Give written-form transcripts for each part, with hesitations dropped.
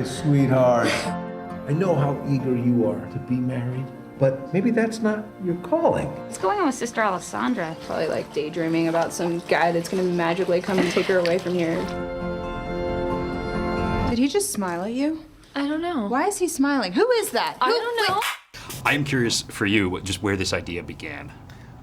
Hey, sweetheart. I know how eager you are to be married, but maybe that's not your calling. What's going on with Sister Alessandra? Probably like daydreaming about some guy that's gonna magically come and take her away from here. Did he just smile at you? I don't know. Why is he smiling? Who is that? I don't know. I'm curious for you, just where this idea began.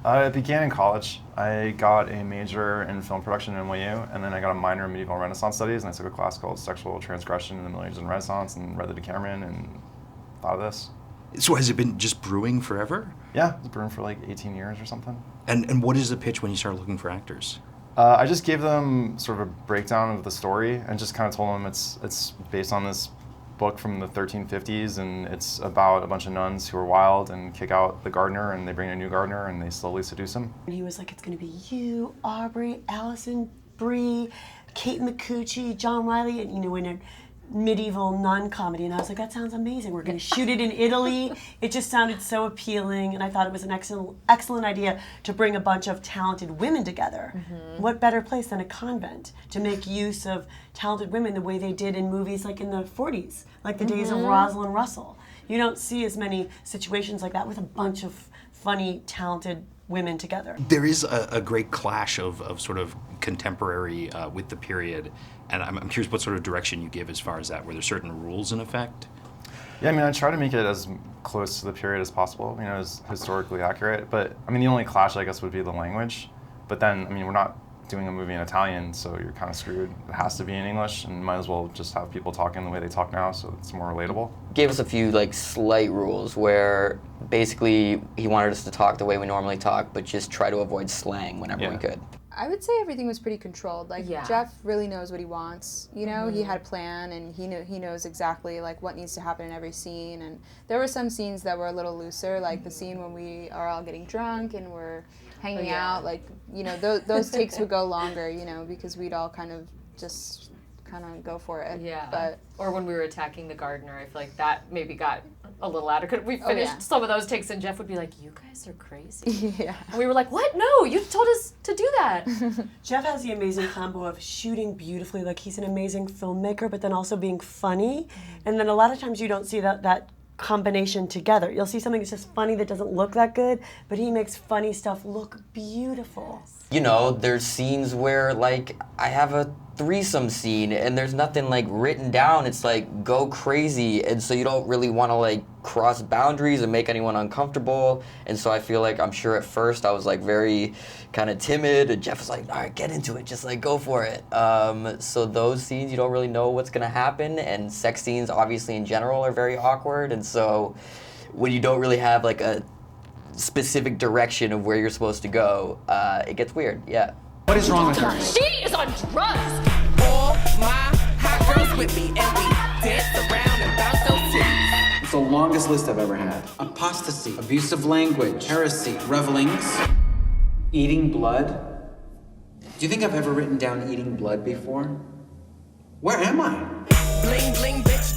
It began in college. I got a major in film production at NYU, and then I got a minor in medieval and Renaissance studies, and I took a class called Sexual Transgression in the Middle Ages and Renaissance, and read the Decameron, and thought of this. So has it been just brewing forever? Yeah, it was brewing for like 18 years or something. And what is the pitch when you start looking for actors? I just gave them sort of a breakdown of the story, and just kind of told them it's based on this book from the 1350s, and it's about a bunch of nuns who are wild and kick out the gardener, and they bring in a new gardener, and they slowly seduce him. And he was like, it's gonna be you, Aubrey, Alison Brie, Kate McCucci, John Riley, and in a medieval nun comedy. And I was like, that sounds amazing. We're gonna shoot it in Italy. It just sounded so appealing, and I thought it was an excellent idea to bring a bunch of talented women together. Mm-hmm. What better place than a convent to make use of talented women the way they did in movies like in the 40s, like the days of Rosalind Russell. You don't see as many situations like that with a bunch of funny, talented women together. There is a great clash of sort of contemporary with the period, and I'm curious what sort of direction you give as far as that. Were there certain rules in effect? Yeah, I mean, I try to make it as close to the period as possible, as historically accurate, but I mean, the only clash, I guess, would be the language. But then, I mean, we're not doing a movie in Italian, so you're kind of screwed. It has to be in English, and might as well just have people talking the way they talk now, so it's more relatable. Gave us a few slight rules where basically he wanted us to talk the way we normally talk, but just try to avoid slang whenever we could. I would say everything was pretty controlled. Jeff really knows what he wants. He had a plan, and he knows exactly what needs to happen in every scene. And there were some scenes that were a little looser, like the scene when we are all getting drunk and we're hanging out. Those takes would go longer, because we'd all kind of go for it. Yeah. Or when we were attacking the gardener, I feel like that maybe got a little out of. We finished some of those takes, and Jeff would be like, "You guys are crazy." Yeah. And we were like, "What? No, you told us to do that." Jeff has the amazing combo of shooting beautifully, he's an amazing filmmaker, but then also being funny. And then a lot of times you don't see that combination together. You'll see something that's just funny that doesn't look that good, but he makes funny stuff look beautiful. There's scenes where I have a threesome scene and there's nothing written down. It's go crazy, and so you don't really want to cross boundaries and make anyone uncomfortable. And so I feel I'm sure at first I was very kind of timid, and Jeff was like, all right, get into it, just go for it. So those scenes you don't really know what's gonna happen, and sex scenes obviously in general are very awkward, and so when you don't really have a specific direction of where you're supposed to go, it gets weird. Yeah. What is wrong with her? She is on drugs. All my hot girls with me, and we dance around and bounce those titties. It's the longest list I've ever had. Apostasy, abusive language, heresy, revelings, eating blood. Do you think I've ever written down eating blood before? Where am I? Bling bling bitch,